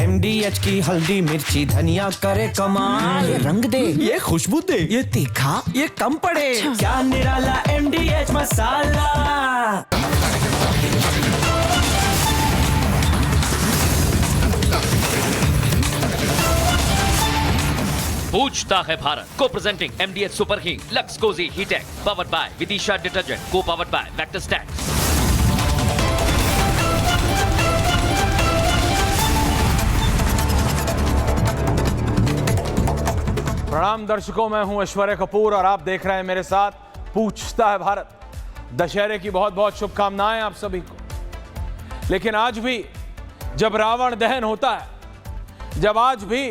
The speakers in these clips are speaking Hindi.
MDH की हल्दी मिर्ची धनिया करे कमाल। ये रंग दे, ये खुशबू दे, ये तीखा, ये कम पड़े। क्या निराला MDH मसाला। पूछता है भारत को presenting MDH super hit Lux Cozi hitech powered by विदिशा डिटर्जेंट को पावर्ड बाय वेक्टर्स टैक्स। प्रणाम दर्शकों, मैं हूं ऐश्वर्या कपूर और आप देख रहे हैं मेरे साथ पूछता है भारत। दशहरे की बहुत बहुत शुभकामनाएं आप सभी को। लेकिन आज भी जब रावण दहन होता है, जब आज भी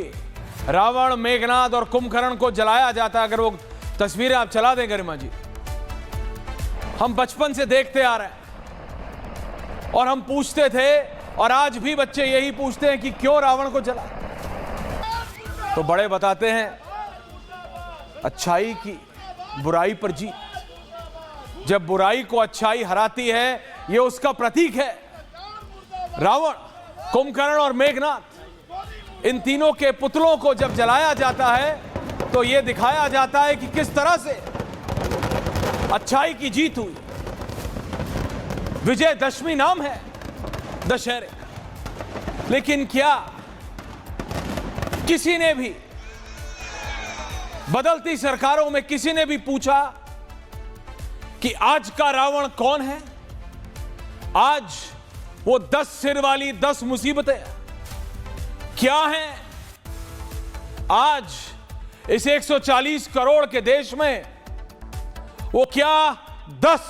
रावण, मेघनाद और कुंभकर्ण को जलाया जाता है, अगर वो तस्वीरें आप चला दें गरिमा जी, हम बचपन से देखते आ रहे हैं और हम पूछते थे और आज भी बच्चे यही पूछते हैं कि क्यों रावण को जला। तो बड़े बताते हैं अच्छाई की बुराई पर जीत। जब बुराई को अच्छाई हराती है, यह उसका प्रतीक है। रावण, कुंभकर्ण और मेघनाद, इन तीनों के पुतलों को जब जलाया जाता है तो यह दिखाया जाता है कि किस तरह से अच्छाई की जीत हुई। विजयदशमी नाम है दशहरे का। लेकिन क्या किसी ने भी, बदलती सरकारों में किसी ने भी पूछा कि आज का रावण कौन है? आज वो 10 सिर वाली 10 मुसीबतें क्या हैं? आज इस 140 करोड़ के देश में वो क्या 10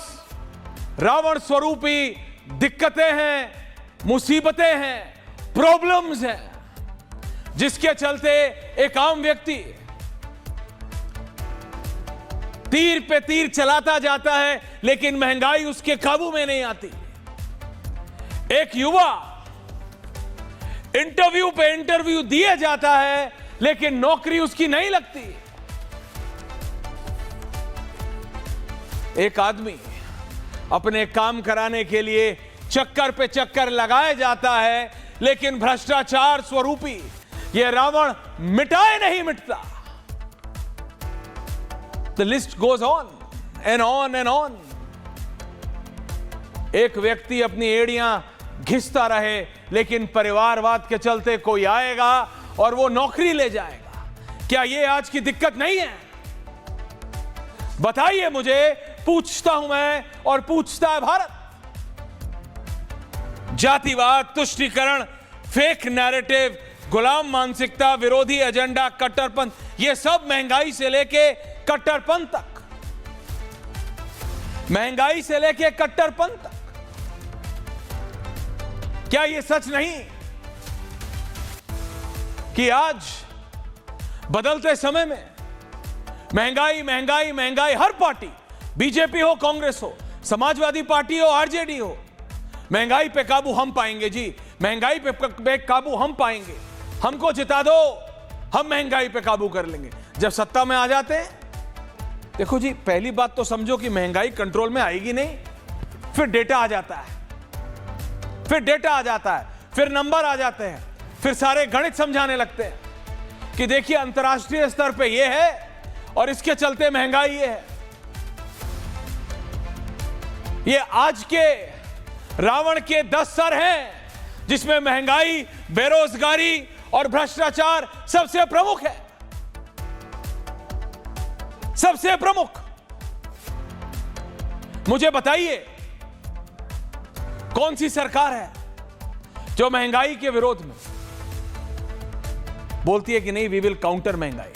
रावण स्वरूपी दिक्कतें हैं, मुसीबतें हैं, प्रॉब्लम्स हैं, जिसके चलते एक आम व्यक्ति तीर पे तीर चलाता जाता है लेकिन महंगाई उसके काबू में नहीं आती। एक युवा इंटरव्यू पे इंटरव्यू दिए जाता है लेकिन नौकरी उसकी नहीं लगती। एक आदमी अपने काम कराने के लिए चक्कर पे चक्कर लगाए जाता है लेकिन भ्रष्टाचार स्वरूपी यह रावण मिटाए नहीं मिटता। The list goes on and on and on. एक व्यक्ति अपनी एड़ियां घिसता रहे लेकिन परिवारवाद के चलते कोई आएगा और वो नौकरी ले जाएगा। क्या ये आज की दिक्कत नहीं है? बताइए मुझे। पूछता हूं मैं और पूछता है भारत। जातिवाद, तुष्टीकरण, फेक नैरेटिव, गुलाम मानसिकता, विरोधी एजेंडा, कट्टरपंथ, ये सब महंगाई से लेके कट्टरपंथ तक, महंगाई से लेके कट्टरपंथ तक। क्या यह सच नहीं कि आज बदलते समय में महंगाई महंगाई महंगाई, हर पार्टी, बीजेपी हो, कांग्रेस हो, समाजवादी पार्टी हो, आरजेडी हो, महंगाई पे काबू हम पाएंगे जी, महंगाई पे काबू हम पाएंगे, हमको जिता दो, हम महंगाई पे काबू कर लेंगे। जब सत्ता में आ जाते हैं, देखो जी, पहली बात तो समझो कि महंगाई कंट्रोल में आएगी नहीं। फिर डेटा आ जाता है, फिर डेटा आ जाता है, फिर नंबर आ जाते हैं, फिर सारे गणित समझाने लगते हैं कि देखिए अंतर्राष्ट्रीय स्तर पे ये है और इसके चलते महंगाई ये है। ये आज के रावण के 10 सर हैं जिसमें महंगाई, बेरोजगारी और भ्रष्टाचार सबसे प्रमुख है, सबसे प्रमुख। मुझे बताइए कौन सी सरकार है जो महंगाई के विरोध में बोलती है कि नहीं, वी विल काउंटर महंगाई,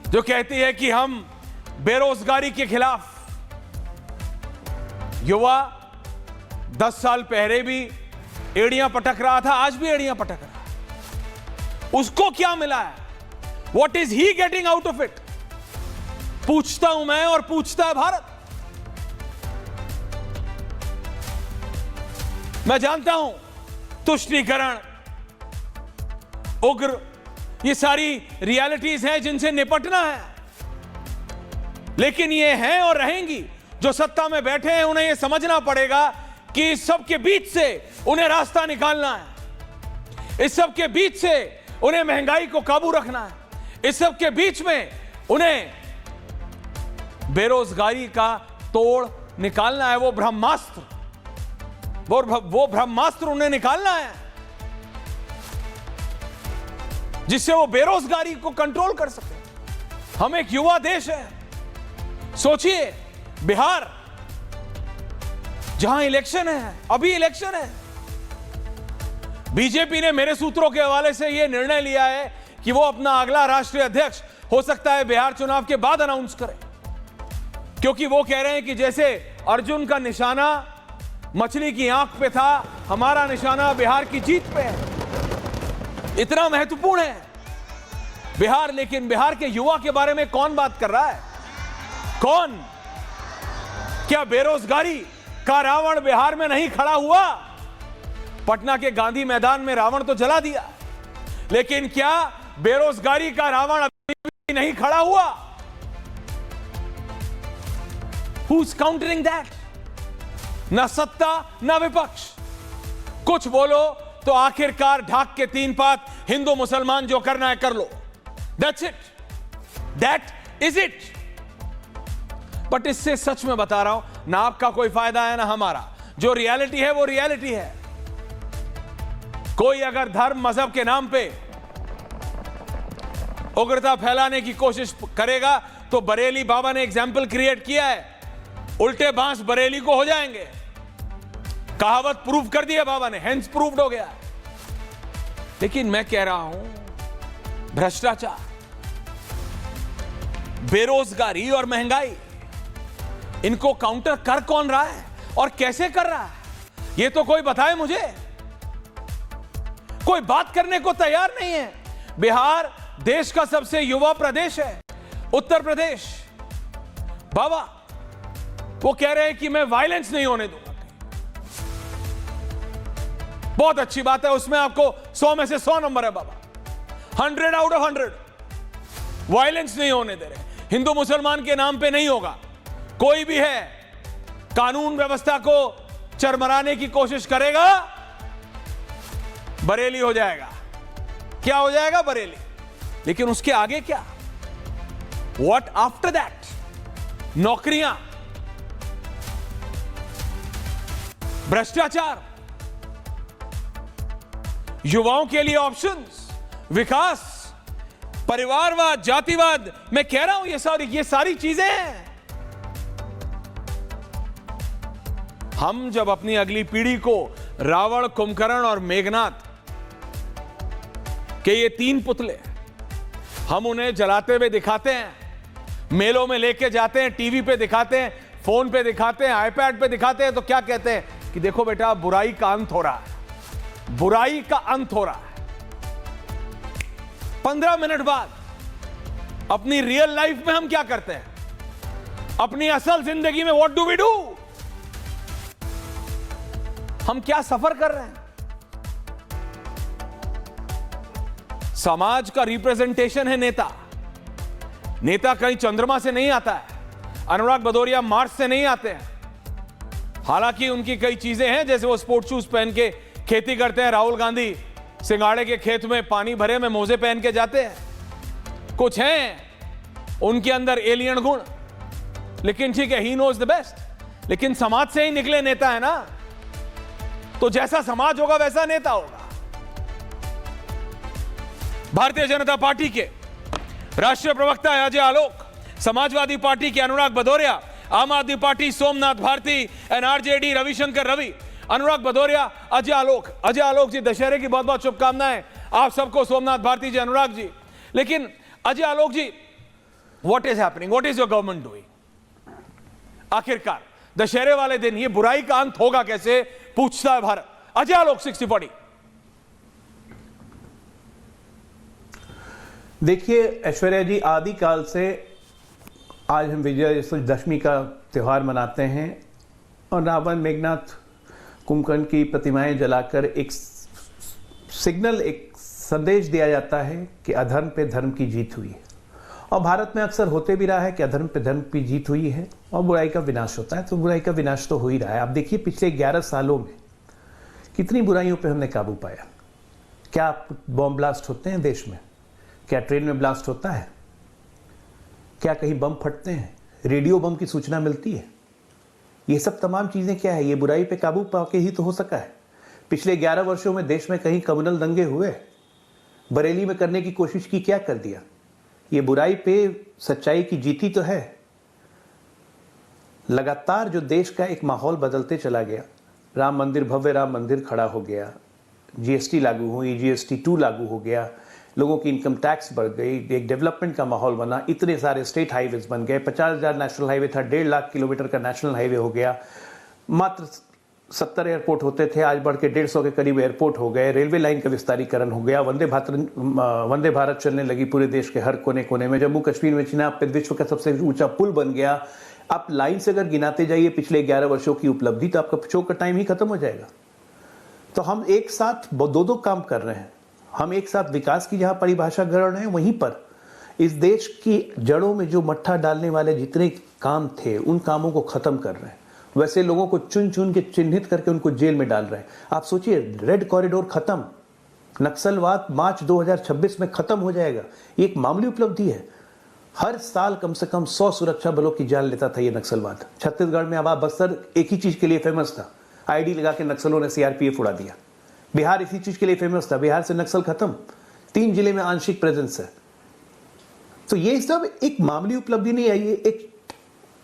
जो कहती है कि हम बेरोजगारी के खिलाफ। युवा 10 साल पहले भी एड़ियां पटक रहा था, आज भी एड़ियां पटक रहा है। उसको क्या मिला है? What is he getting out of it? पूछता हूं मैं और पूछता है भारत। मैं जानता हूं तुष्टीकरण, उग्र, ये सारी रियलिटीज हैं जिनसे निपटना है, लेकिन ये हैं और रहेंगी। जो सत्ता में बैठे हैं उन्हें ये समझना पड़ेगा कि इस सब के बीच से उन्हें रास्ता निकालना है, इस सब के बीच से उन्हें महंगाई को काबू रखना है, इस सब के बीच में उन्हें बेरोजगारी का तोड़ निकालना है। वो ब्रह्मास्त्र, वो ब्रह्मास्त्र उन्हें निकालना है जिससे वो बेरोजगारी को कंट्रोल कर सके। हम एक युवा देश है। सोचिए, बिहार जहां इलेक्शन है, अभी इलेक्शन है, बीजेपी ने मेरे सूत्रों के हवाले से यह निर्णय लिया है कि वो अपना अगला राष्ट्रीय अध्यक्ष हो सकता है बिहार चुनाव के बाद अनाउंस करें, क्योंकि वो कह रहे हैं कि जैसे अर्जुन का निशाना मछली की आंख पे था, हमारा निशाना बिहार की जीत पे है। इतना महत्वपूर्ण है बिहार। लेकिन बिहार के युवा के बारे में कौन बात कर रहा है? कौन? क्या बेरोजगारी का रावण बिहार में नहीं खड़ा हुआ? पटना के गांधी मैदान में रावण तो जला दिया, लेकिन क्या बेरोजगारी का रावण अभी भी नहीं खड़ा हुआ? Who's countering that? न सत्ता न विपक्ष। कुछ बोलो तो आखिरकार ढाक के 3 पात हिंदू मुसलमान जो करना है कर लो। That's it. That is it. But इससे सच में बता रहा हूं, ना आपका कोई फायदा है ना हमारा। जो रियलिटी है वो रियलिटी है। कोई अगर धर्म मजहब के नाम पे उग्रता फैलाने की कोशिश करेगा तो बरेली बाबा ने एग्जाम्पल क्रिएट किया है, उल्टे बांस बरेली को हो जाएंगे। कहावत प्रूव कर दिया बाबा ने, हेंस प्रूव्ड हो गया। लेकिन मैं कह रहा हूं, भ्रष्टाचार, बेरोजगारी और महंगाई, इनको काउंटर कर कौन रहा है और कैसे कर रहा है? यह तो कोई बताए मुझे। कोई बात करने को तैयार नहीं है। बिहार देश का सबसे युवा प्रदेश है। उत्तर प्रदेश, बाबा वो कह रहे हैं कि मैं वायलेंस नहीं होने दूंगा। बहुत अच्छी बात है, उसमें आपको 100 में से 100 नंबर है बाबा। 100 आउट ऑफ 100 वायलेंस नहीं होने दे रहे। हिंदू मुसलमान के नाम पे नहीं होगा। कोई भी है कानून व्यवस्था को चरमराने की कोशिश करेगा, बरेली हो जाएगा। क्या हो जाएगा? बरेली। लेकिन उसके आगे क्या? What after that? नौकरियां, भ्रष्टाचार, युवाओं के लिए ऑप्शंस, विकास, परिवारवाद, जातिवाद। मैं कह रहा हूं ये सारी चीजें हैं। हम जब अपनी अगली पीढ़ी को रावण, कुंभकर्ण और मेघनाथ के ये 3 पुतले हम उन्हें जलाते हुए दिखाते हैं, मेलों में लेके जाते हैं, टीवी पे दिखाते हैं, फोन पे दिखाते हैं, आईपैड पे दिखाते हैं, तो क्या कहते हैं कि देखो बेटा, बुराई का अंत हो रहा है, बुराई का अंत हो रहा है। 15 मिनट बाद अपनी रियल लाइफ में हम क्या करते हैं? अपनी असल जिंदगी में व्हाट डू वी डू? हम क्या सफर कर रहे हैं? समाज का रिप्रेजेंटेशन है नेता। नेता कहीं चंद्रमा से नहीं आता है। अनुराग भदौरिया मार्स से नहीं आते हैं। हालांकि उनकी कई चीजें हैं, जैसे वो स्पोर्ट्स शूज पहन के खेती करते हैं। राहुल गांधी सिंगाड़े के खेत में पानी भरे में मोजे पहन के जाते हैं। कुछ हैं उनके अंदर एलियन गुण, लेकिन ठीक है, ही नोज द बेस्ट। लेकिन समाज से ही निकले नेता है ना, तो जैसा समाज होगा वैसा नेता होगा। भारतीय जनता पार्टी के राष्ट्रीय प्रवक्ता अजय आलोक, समाजवादी पार्टी के अनुराग भदौरिया, आम आदमी पार्टी सोमनाथ भारती, एनआरजेडी रविशंकर रवि, अनुराग भदौरिया, अजय आलोक जी, दशहरे की बहुत बहुत शुभकामनाएं आप सबको, सोमनाथ भारती जी, अनुराग जी। लेकिन Ajay Alok ji, what is happening? What is your government doing? आखिरकार दशहरे वाले दिन ये बुराई का अंत होगा कैसे, पूछता है भारत। अजय आलोक, 60-40। देखिए ऐश्वर्या जी, आदिकाल से आज हम विजयादशमी का त्यौहार मनाते हैं और रावण, मेघनाथ, कुंभकर्ण की प्रतिमाएं जलाकर एक सिग्नल, एक संदेश दिया जाता है कि अधर्म पे धर्म की जीत हुई है। और भारत में अक्सर होते भी रहा है कि अधर्म पे धर्म की जीत हुई है और बुराई का विनाश होता है, तो बुराई का विनाश तो हो ही रहा है। आप देखिए पिछले 11 सालों में कितनी बुराइयों पे हमने काबू पाया। क्या बॉम्ब ब्लास्ट होते हैं देश में? क्या ट्रेन में ब्लास्ट होता है? क्या कहीं बम फटते हैं? रेडियो बम की सूचना मिलती है? ये सब तमाम चीजें क्या है? ये बुराई पे काबू पाके ही तो हो सका है। पिछले 11 वर्षों में देश में कहीं कम्युनल दंगे हुए? बरेली में करने की कोशिश की, क्या कर दिया? ये बुराई पे सच्चाई की जीती तो है। लगातार जो देश का एक माहौल बदलते चला गया, राम मंदिर, भव्य राम मंदिर खड़ा हो गया, जीएसटी लागू हुई, जीएसटी 2 लागू हो गया, लोगों की इनकम टैक्स बढ़ गई, एक डेवलपमेंट का माहौल बना, इतने सारे स्टेट हाईवेज बन गए, 50,000 नेशनल हाईवे था, 1.5 लाख किलोमीटर का नेशनल हाईवे हो गया, मात्र 70 एयरपोर्ट होते थे, आज बढ़ के 150 के करीब एयरपोर्ट हो गए, रेलवे लाइन का विस्तारीकरण हो गया, वंदे भारत चलने लगी पूरे देश के हर कोने कोने में, जम्मू कश्मीर में चिनाब पे विश्व का सबसे ऊंचा पुल बन गया। आप लाइन से अगर गिनाते जाइए पिछले 11 वर्षों की उपलब्धि, तो आपका शो का टाइम ही खत्म हो जाएगा। तो हम एक साथ दो काम कर रहे हैं। हम एक साथ विकास की जहां परिभाषा कर रहे हैं, वहीं पर इस देश की जड़ों में जो मट्ठा डालने वाले जितने काम थे, उन कामों को खत्म कर रहे हैं। वैसे लोगों को चुन चुन के चिन्हित करके उनको जेल में डाल रहे हैं। आप सोचिए, रेड कॉरिडोर खत्म, नक्सलवाद मार्च 2026 में खत्म हो जाएगा। ये एक मामूली उपलब्धि है। हर साल कम से कम 100 सुरक्षा बलों की जान लेता था ये नक्सलवाद। छत्तीसगढ़ में अब बस्तर एक ही चीज के लिए फेमस था, आईडी लगा के नक्सलों ने सीआरपीएफ उड़ा दिया। बिहार इसी चीज के लिए फेमस था, बिहार से नक्सल खत्म। 3 जिले में आंशिक प्रेजेंस है। तो ये सब एक मामूली उपलब्धि नहीं है, ये एक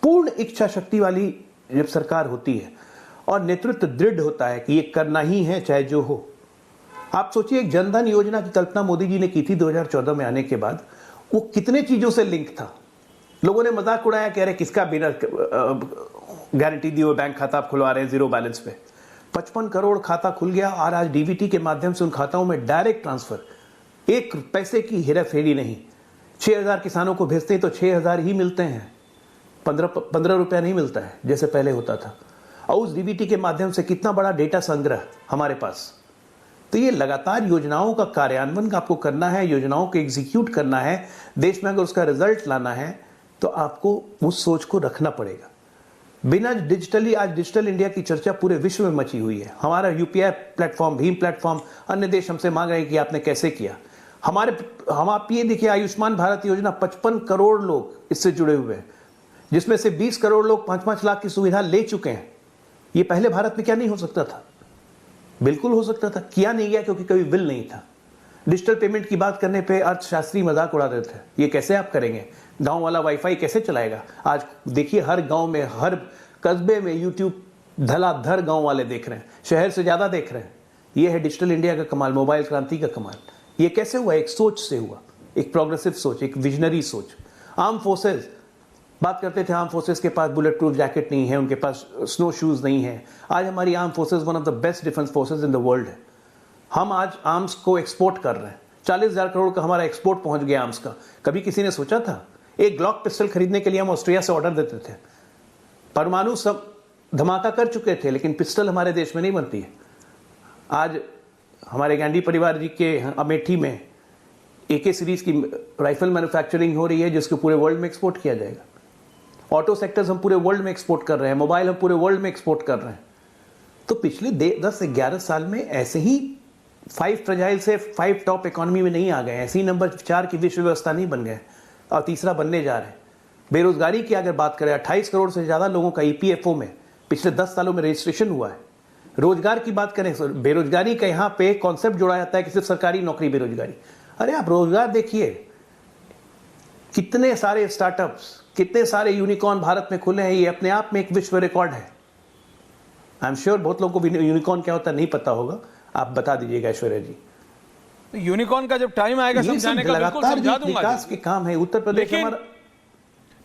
पूर्ण इच्छा शक्ति वाली जब सरकार होती है और नेतृत्व दृढ़ होता है कि ये करना ही है चाहे जो हो। आप सोचिए, एक जनधन योजना की कल्पना मोदी जी ने की थी 2014 में आने के बाद, वो कितने चीजों से लिंक था। लोगों ने मजाक उड़ाया, कह रहे किसका बिना गारंटी दिए हुए बैंक खाता आप खुलवा रहे हैं जीरो बैलेंस पे। 55 करोड़ खाता खुल गया और आज डीबीटी के माध्यम से उन खाताओं में डायरेक्ट ट्रांसफर, 1 पैसे की हेराफेरी नहीं। 6000 किसानों को भेजते हैं तो 6000 ही मिलते हैं, 15 रुपया नहीं मिलता है जैसे पहले होता था। और उस डीबीटी के माध्यम से कितना बड़ा डेटा संग्रह हमारे पास। तो ये लगातार योजनाओं का कार्यान्वयन आपको करना है, योजनाओं को एग्जीक्यूट करना है। देश में अगर उसका रिजल्ट लाना है तो आपको उस सोच को रखना पड़ेगा। बिना डिजिटली, आज डिजिटल इंडिया की चर्चा पूरे विश्व में मची हुई है। हमारा यूपीआई प्लेटफॉर्म, भीम प्लेटफॉर्म, अन्य देश हमसे मांग रहे हैं कि आपने कैसे किया। हम आप ये देखिए, आयुष्मान भारत योजना 55 करोड़ लोग इससे जुड़े हुए हैं, जिसमें से 20 करोड़ लोग 5-5 लाख की सुविधा ले चुके हैं। ये पहले भारत में क्या नहीं हो सकता था? बिल्कुल हो सकता था, किया नहीं गया क्योंकि कभी बिल नहीं था। डिजिटल पेमेंट की बात करने पे अर्थशास्त्री मजाक उड़ा देते थे, ये कैसे आप करेंगे, गांव वाला वाईफाई कैसे चलाएगा। आज देखिए, हर गांव में, हर कस्बे में यूट्यूब धलाधर गांव वाले देख रहे हैं, शहर से ज्यादा देख रहे हैं। ये है डिजिटल इंडिया का कमाल, मोबाइल क्रांति का कमाल। ये कैसे हुआ? एक सोच से हुआ, एक प्रोग्रेसिव सोच, एक विजनरी सोच। आर्म फोर्सेज, बात करते थे आर्म फोर्सेस के पास बुलेट प्रूफ जैकेट नहीं है, उनके पास स्नो शूज नहीं है। आज हमारी arm forces one of the best defence forces in the world है। हम आज आर्म्स को एक्सपोर्ट कर रहे हैं। 40,000 करोड़ का हमारा एक्सपोर्ट पहुंच गया आर्म्स का। कभी किसी ने सोचा था? एक ग्लॉक पिस्टल खरीदने के लिए हम ऑस्ट्रिया से ऑर्डर देते थे। परमाणु सब धमाका कर चुके थे, लेकिन पिस्टल हमारे देश में नहीं बनती है। आज हमारे गांधी परिवार जी के अमेठी में AK सीरीज की राइफल मैन्युफैक्चरिंग हो रही है, जिसको पूरे वर्ल्ड में एक्सपोर्ट किया जाएगा। ऑटो सेक्टर्स हम पूरे वर्ल्ड में एक्सपोर्ट कर रहे हैं, मोबाइल हम पूरे वर्ल्ड में एक्सपोर्ट कर रहे हैं। तो पिछले 10 से 11 साल में ऐसे ही 5 फ्रजाइल से 5 टॉप इकोनॉमी में नहीं आ गए, ऐसे ही नंबर 4 की विश्व व्यवस्था नहीं बन गए और तीसरा बनने जा रहे हैं। बेरोजगारी की अगर बात करें, 28 करोड़ से ज्यादा लोगों का EPFO में पिछले 10 सालों में रजिस्ट्रेशन हुआ है। रोजगार की बात करें, बेरोजगारी का यहाँ पे कॉन्सेप्ट जोड़ा जाता है कि सिर्फ सरकारी नौकरी बेरोजगारी। अरे आप रोजगार देखिए, कितने सारे स्टार्टअप्स, कितने सारे यूनिकॉर्न भारत में खुले हैं। ये अपने आप में एक विश्व रिकॉर्ड है। आई एम श्योर बहुत लोगों को यूनिकॉर्न क्या होता है नहीं पता होगा, आप बता दीजिएगा ऐश्वर्या जी। यूनिकॉर्न का जब टाइम आएगा समझाने का, बिल्कुल समझा दूंगा। विकास के काम है। उत्तर प्रदेश हमारा,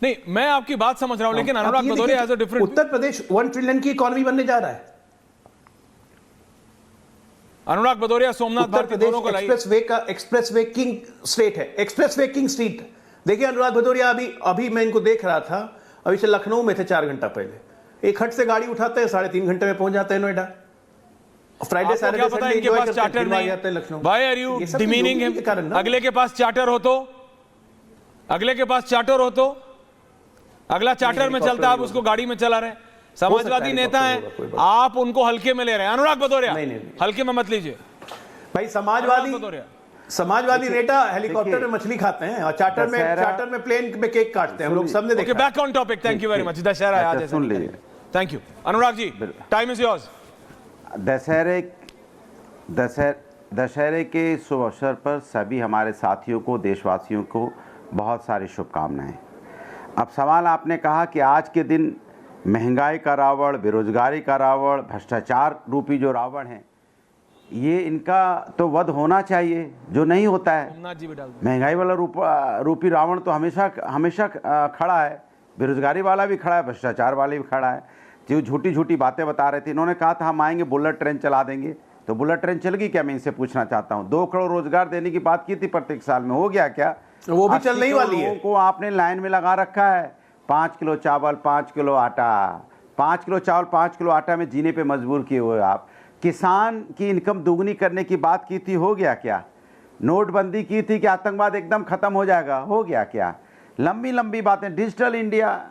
नहीं मैं आपकी बात समझ रहा हूं, लेकिन Anurag Bhadauria has a different. Uttar Pradesh 1 trillion की इकोनॉमी बनने जा रहा है। अनुराग भदौरिया, सोमनाथ भारती दोनों को लाइए। एक्सप्रेसवे किंग स्टेट है, एक्सप्रेसवे किंग स्टेट। देखिए अनुराग भदौरिया, अभी मैं इनको देख रहा था, अभी से लखनऊ में थे 4 घंटा पहले। एक हट से गाड़ी उठाते हैं, 3.5 घंटे में पहुंच जाते हैं नोएडा। फ्राइडे सैटरडे संडे इनके पास चार्टर नहीं है Lucknow. Why are you demeaning him? अगले के पास चार्टर हो तो अगले के पास चार्टर हो तो अगला चार्टर में चलता है, आप उसको गाड़ी में चला रहे हैं। समाजवादी नेता हैं, आप उनको हल्के में ले रहे हैं। अनुराग भदौरिया, हल्के में मत लीजिए भाई। समाजवादी नेता हेलीकॉप्टर में मछली खाते हैं और चार्टर में प्लेन में केक काटते हैं, हम लोग सबने देखा। Back on topic, thank you very much. Dussehra आज सुन लीजिए, thank you. Anurag ji, time is yours. दशहरे के शुभ अवसर पर सभी हमारे साथियों को, देशवासियों को बहुत सारी शुभकामनाएं। अब सवाल आपने कहा कि आज के दिन महंगाई का रावण, बेरोजगारी का रावण, भ्रष्टाचार रूपी जो रावण है, ये इनका तो वध होना चाहिए, जो नहीं होता है। महंगाई वाला रूपी रावण तो हमेशा खड़ा है, बेरोजगारी वाला भी खड़ा है, भ्रष्टाचार वाला भी खड़ा है। जो झूठी झूठी बातें बता रहे थे, इन्होंने कहा था हम आएंगे बुलेट ट्रेन चला देंगे, तो बुलेट ट्रेन चल गई क्या? मैं इनसे पूछना चाहता हूँ। 2 करोड़ रोजगार देने की बात की थी प्रत्येक साल में, हो गया क्या? वो भी चलने ही वाली है। को आपने लाइन में लगा रखा है। 5 किलो चावल, 5 किलो आटा, 5 किलो चावल, 5 किलो आटा में जीने पे मजबूर किए हुए आप। किसान की इनकम दुगनी करने की बात की थी, हो गया क्या? नोटबंदी की थी कि आतंकवाद एकदम खत्म हो जाएगा, हो गया क्या? लंबी लंबी बातें, digital India,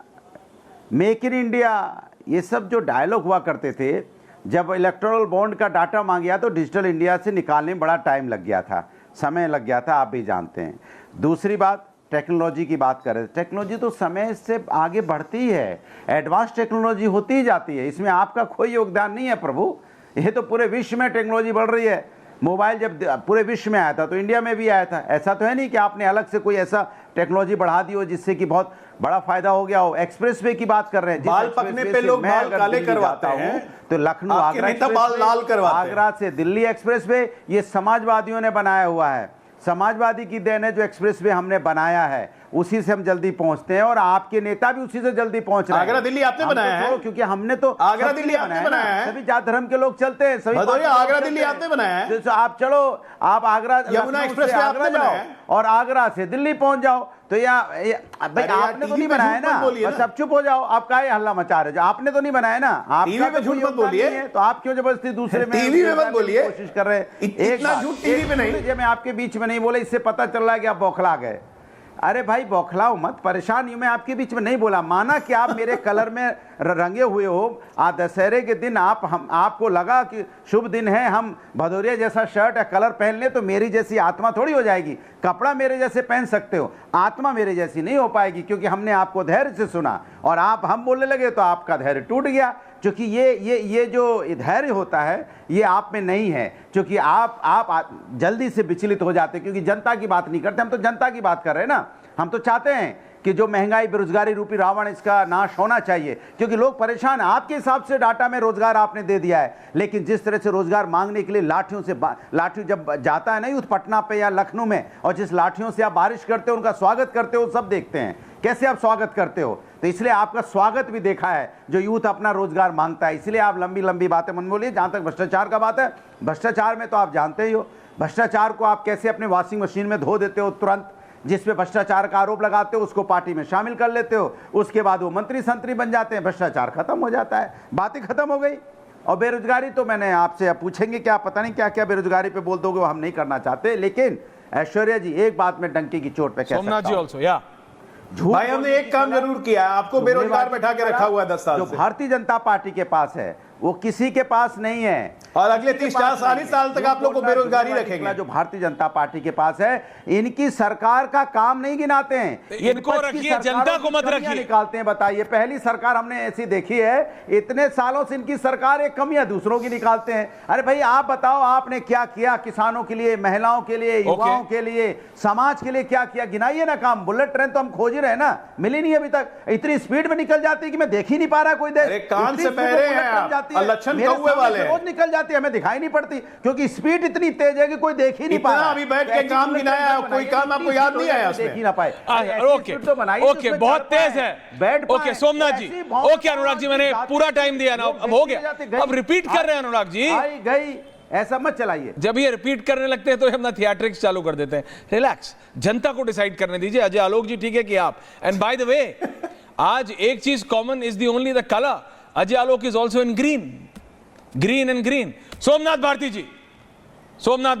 make in India, ये सब जो डायलॉग हुआ करते थे, जब इलेक्टोरल बॉन्ड का डाटा मांगा तो डिजिटल इंडिया से निकालने में बड़ा टाइम लग गया था, समय लग गया था, आप भी जानते हैं। दूसरी बात, टेक्नोलॉजी की बात करें, टेक्नोलॉजी तो समय से आगे बढ़ती है, एडवांस टेक्नोलॉजी होती ही जाती है, इसमें आपका कोई योगदान नहीं है प्रभु। ये तो पूरे विश्व में टेक्नोलॉजी बढ़ रही है। मोबाइल जब पूरे विश्व में आया था तो इंडिया में भी आया था। ऐसा तो है नहीं कि आपने अलग से कोई ऐसा टेक्नोलॉजी बढ़ा दी हो जिससे कि बहुत बड़ा फायदा हो गया हो। एक्सप्रेस वे की बात कर रहे हैं, बाल पकने पे लोग बाल काले करवाते हैं, तो लखनऊ आगरा बाल लाल करवाते हैं। आगरा से दिल्ली एक्सप्रेस वे ये समाजवादियों ने बनाया हुआ है, समाजवादी की देन है जो एक्सप्रेस वे हमने बनाया है, उसी से हम जल्दी पहुंचते हैं और आपके नेता भी उसी से जल्दी पहुंच रहे हैं। आगरा दिल्ली आपने बनाया है, क्योंकि हमने तो आगरा दिल्ली आपने बनाया है, सभी जात धर्म के लोग चलते हैं, सभी आगरा दिल्ली आपने बनाया है। तो आप चलो, आप आगरा यमुना एक्सप्रेस वे आपने जाओ और आगरा से दिल्ली पहुंच जाओ। तो भाई आपने तो नहीं बनाया ना, बस अब चुप हो जाओ। आप काहे हल्ला मचा रहे हो? आपने तो नहीं बनाया ना, आप टीवी में झूठ मत बोलिए, तो आप क्यों जबरदस्ती दूसरे में टीवी में मत बोलिए, कोशिश कर रहे हैं? इतना झूठ टीवी में नहीं। मैं आपके बीच में नहीं बोला, इससे पता चल रहा है कि आप बौखला गए। अरे भाई बौखलाओ मत, परेशान हूं मैं, आपके बीच में नहीं बोला। माना कि आप मेरे कलर में रंगे हुए हो, आज दशहरे के दिन आपको लगा कि शुभ दिन है, हम भदौरिया जैसा शर्ट या कलर पहन ले तो मेरी जैसी आत्मा थोड़ी हो जाएगी। कपड़ा मेरे जैसे पहन सकते हो, आत्मा मेरे जैसी नहीं हो पाएगी, क्योंकि हमने आपको धैर्य से सुना और हम बोलने लगे तो आपका धैर्य टूट गया। क्योंकि ये जो धैर्य होता है ये आप में नहीं है, क्योंकि आप जल्दी से विचलित हो जाते, क्योंकि जनता की बात नहीं करते, हम तो जनता की बात कर रहे हैं ना। हम तो चाहते हैं कि जो महंगाई, बेरोजगारी रूपी रावण, इसका नाश होना चाहिए, क्योंकि लोग परेशान हैं। आपके हिसाब से डाटा में रोजगार आपने दे दिया है, लेकिन जिस तरह से रोजगार मांगने के लिए लाठियों जब जाता है ना यूथ पटना पे या लखनऊ में, और जिस लाठियों से आप बारिश करते हो, उनका स्वागत करते हो, सब देखते हैं कैसे आप स्वागत करते हो। तो इसलिए आपका स्वागत भी देखा है जो यूथ अपना रोजगार मांगता है। इसलिए आप लंबी लंबी बातें मन बोलिए। जहां तक भ्रष्टाचार का बात है, भ्रष्टाचार में तो आप जानते ही हो, भ्रष्टाचार को आप कैसे अपने वॉशिंग मशीन में धो देते हो तुरंत। जिस पे भ्रष्टाचार का आरोप लगाते हो उसको पार्टी में शामिल कर लेते हो, उसके बाद वो मंत्री संतरी बन जाते हैं, भ्रष्टाचार खत्म हो जाता है, बातें खत्म हो गई। और बेरोजगारी तो मैंने आपसे अब पूछेंगे क्या, पता नहीं क्या क्या बेरोजगारी पे बोल दोगे, वो हम नहीं करना चाहते। लेकिन ऐश्वर्या जी, एक बात में डंके की चोट पे कह सकता हूं, भाई हमने एक काम जरूर किया, आपको बेरोजगार बैठा के रखा हुआ है 10 साल जो से। भारतीय जनता पार्टी के पास है वो किसी के पास नहीं है, और अगले 30-40 साल तक आप लोग को बेरोजगारी रखेंगे। जो भारतीय जनता पार्टी के पास है, इनकी सरकार का काम नहीं गिनाते हैं, इनको रखिए, जनता को मत रखिए, निकालते हैं। बताइए, पहली सरकार हमने ऐसी देखी है, इतने सालों से इनकी सरकार एक कमियां दूसरों की निकालते हैं। अरे भाई आप बताओ, आपने क्या किया किसानों के लिए, महिलाओं के लिए, युवाओं के लिए, समाज के लिए क्या किया? गिनाइए ना काम। बुलेट ट्रेन तो हम खोज ही रहे ना, मिली नहीं अभी तक। इतनी स्पीड में निकल जाती है कि मैं देख ही नहीं पा रहा कोई देश। कान से बहरे हैं आप, लक्षण कौवे वाले हैं। रोज निकल जाती है, हमें दिखाई नहीं पड़ती, क्योंकि स्पीड इतनी तेज है कि कोई देख ही नहीं पा रहा। अभी बैठ के काम गिनाया, कोई काम आपको याद नहीं आया, देख ही ना पाए। ओके, बहुत तेज है। ओके सोमनाथ जी, ओके अनुराग जी, मैंने पूरा टाइम दिया ना, अब हो गया। अब रिपीट कर रहे हैं अनुराग जी, गई, ऐसा मत चलाइए। जब ये रिपीट करने लगते हैं तो हम ना थिएट्रिक्स चालू कर देते हैं। रिलैक्स, जनता को डिसाइड करने दीजिए। अजय आलोक जी ठीक है कि आप, एंड बाय द वे आज एक चीज common is the only the colour. Ajay Alok is also in green and green. Somnath Bharti ji, Somnath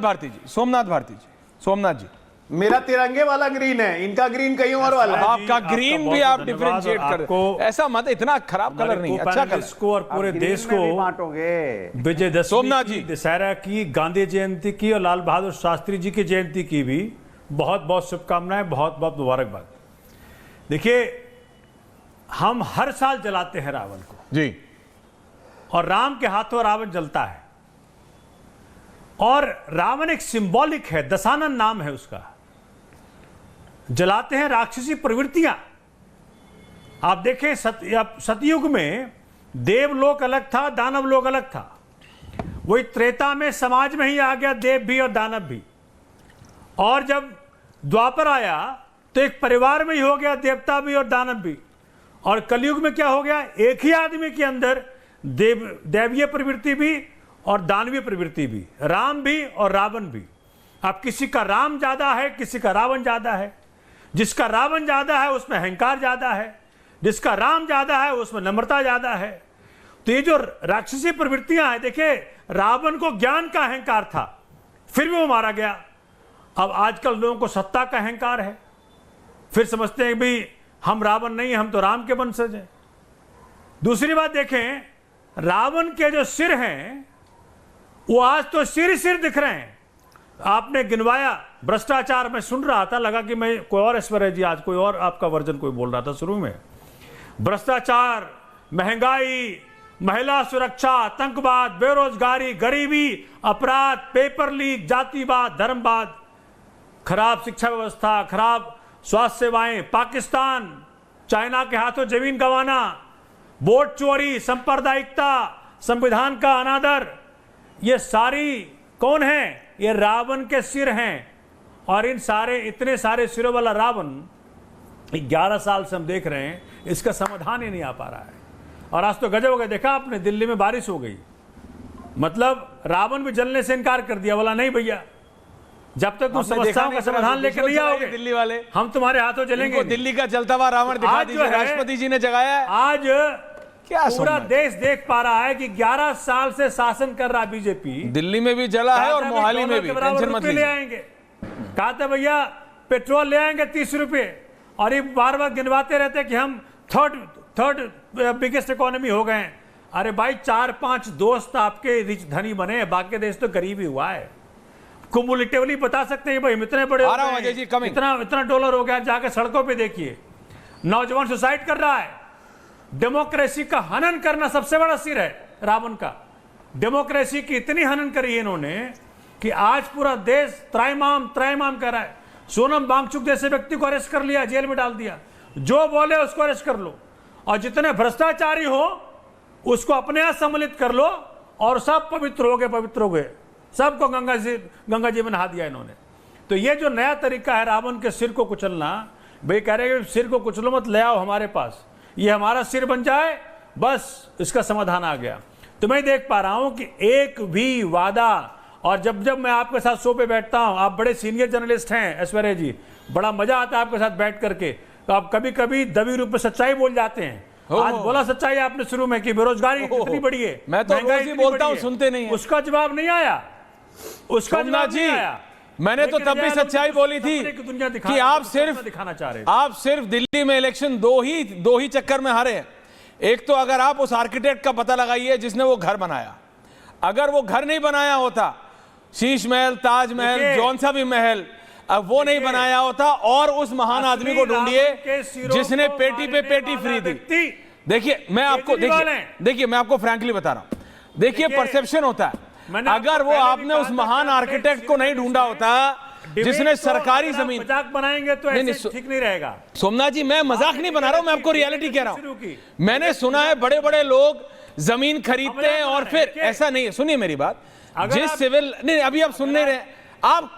ji, मेरा तिरंगे वाला ग्रीन है, इनका ग्रीन कहीं और वाला है। आपका आपका ग्रीन बहुत भी आप धन्यवाद डिफरेंशिएट और कर आपको- ऐसा मत, इतना खराब कलर नहीं है, अच्छा कलर। को और पूरे आप ग्रीन देश में भी को बांटोगे। विजयदशमी सोमनाथ की, जी। दशहरा की, गांधी जयंती की और लाल बहादुर शास्त्री जी की जयंती की भी बहुत बहुत शुभकामनाएं, बहुत बहुत मुबारकबाद। देखिए, हम हर साल जलाते हैं रावण को, जी, और राम के हाथों रावण जलता है। और रावण एक सिंबॉलिक है, दशानन नाम है उसका। जलाते हैं राक्षसी प्रवृत्तियां। आप देखें, सतयुग में देवलोक अलग था, दानव लोक अलग था। वही त्रेता में समाज में ही आ गया देव भी और दानव भी। और जब द्वापर आया तो एक परिवार में ही हो गया देवता भी और दानव भी। और कलयुग में क्या हो गया, एक ही आदमी के अंदर दैवीय प्रवृत्ति भी और दानवीय प्रवृत्ति भी, राम भी और रावण भी। अब किसी का राम ज्यादा है, किसी का रावण ज्यादा है। जिसका रावण ज्यादा है उसमें अहंकार ज्यादा है, जिसका राम ज्यादा है उसमें नम्रता ज्यादा है। तो ये जो राक्षसी प्रवृत्तियां हैं, देखिए, रावण को ज्ञान का अहंकार था, फिर भी वो मारा गया। अब आजकल लोगों को सत्ता का अहंकार है, फिर समझते हैं भी हम रावण नहीं, हम तो राम के वंशज हैं। दूसरी बात देखें, रावण के जो सिर हैं वो आज तो सिर सिर दिख रहे हैं। आपने गिनवाया भ्रष्टाचार, में सुन रहा था, लगा कि मैं कोई और ऐश्वर्या जी आज कोई और आपका वर्जन कोई बोल रहा था शुरू में। भ्रष्टाचार, महंगाई, महिला सुरक्षा, आतंकवाद, बेरोजगारी, गरीबी, अपराध, पेपर लीक, जातिवाद, धर्मवाद, खराब शिक्षा व्यवस्था, खराब स्वास्थ्य सेवाएं, पाकिस्तान, चाइना के हाथों जमीन गंवाना, वोट चोरी, सांप्रदायिकता, संविधान का अनादर, ये सारी कौन है? ये रावण के सिर हैं। और इन सारे, इतने सारे सिरों वाला रावण 11 साल से हम देख रहे हैं, इसका समाधान ही नहीं आ पा रहा है। और आज तो गजब हो गया, देखा आपने, दिल्ली में बारिश हो गई। मतलब रावण भी जलने से इनकार कर दिया, बोला नहीं भैया, जब तक तुम समस्याओं का समाधान लेकर नहीं आओगे दिल्ली वाले, हम तुम्हारे हाथों जलेंगे। इनको दिल्ली का जलता हुआ रावण दिखा आज जो दीजिए, है, राष्ट्रपति जी ने जगाया है। आज क्या पूरा सोमनाथ? देश देख पा रहा है कि 11 साल से शासन कर रहा बीजेपी। दिल्ली में भी जला है और मोहाली में भी, टेंशन मत ले लीजिए। आएंगे, कहा था भैया पेट्रोल ले आएंगे 30 रुपए, और ये बार बार गिनवाते रहते कि हम थर्ड बिगेस्ट इकोनॉमी हो गए हैं। अरे भाई, 4-5 दोस्त आपके रिच धनी बने हैं, बाकी देश तो गरीब ही हुआ है। कुमुलेटिवली बता सकते हैं भाई, हम इतने बड़े हो आ रहा हूं गए अजय जी, coming। इतना डॉलर हो गया, जाके सड़कों पे देखिए, नौजवान सुसाइड कर रहा है। डेमोक्रेसी का हनन करना सबसे बड़ा सिर है रावण का। डेमोक्रेसी की इतनी हनन करी है इन्होंने कि आज पूरा देश त्रैमाम कर रहा है। सोनम वांगचुक जैसे व्यक्ति को अरेस्ट कर लिया, जेल में डाल दिया, जो बोले उसको अरेस्ट कर लो, और जितने भ्रष्टाचारी हो उसको अपने यहां सम्मिलित कर लो, और सब पवित्र हो गए, सबको गंगा जी में नहा दिया इन्होंने। तो ये जो नया तरीका है रावण के सिर को कुचलना, भाई कह रहे हैं सिर को कुचलो मत, ले आओ हमारे पास, ये हमारा सिर बन जाए, बस इसका समाधान आ गया। तो मैं देख पा रहा हूं कि एक भी वादा, और जब मैं आपके साथ शो पे बैठता हूं, आप बड़े सीनियर जर्नलिस्ट हैं ऐश्वर्या जी, बड़ा मजा आता है आपके साथ बैठ करके, तो आप कभी कभी दबी रूप में सच्चाई बोल जाते हैं। आज बोला सच्चाई आपने शुरू में कि बेरोजगारी कितनी बड़ी है, मैं तो महंगाई रोज ही इतनी बोलता बड़ी हूं, है। सुनते नहीं हैं। उसका जवाब नहीं आया, उसका सोमनाथ जवाब जी, नहीं आया। मैंने तो लेकिन तब भी अजय सच्चाई लोग बोली थी सपने की दुनिया दिखा कि रहे थे, आप तो सपना सिर्फ दिखाना चाह रहे थे। दिल्ली में इलेक्शन दो ही चक्कर में हारे हैं। एक तो अगर आप उस आर्किटेक्ट का पता लगाइए जिसने वो घर बनाया, अगर वो घर नहीं बनाया होता, शीश महल, ताजमहल, देखिए, जौन सा भी महल, अब वो नहीं बनाया होता, और उस महान आदमी को ढूंढिए जिसने पेटी पे पेटी फ्री दी। देखिए मैं आपको फ्रैंकली बता रहा हूं, देखिए परसेप्शन होता है। अगर वो आपने उस महान आर्किटेक्ट को नहीं ढूंढा होता जिसने सरकारी जमीन, मजाक बनाएंगे तो ऐसे ठीक नहीं रहेगा। सोमनाथ जी, मैं मजाक नहीं बना रहा हूं, मैं आपको रियलिटी कह रहा हूं। मैंने सुना है बड़े बड़े लोग जमीन खरीदते हैं और फिर ऐसा नहीं है। सुनिए मेरी बात, जिस सिविल नहीं, अभी आप सुन नहीं रहे, आप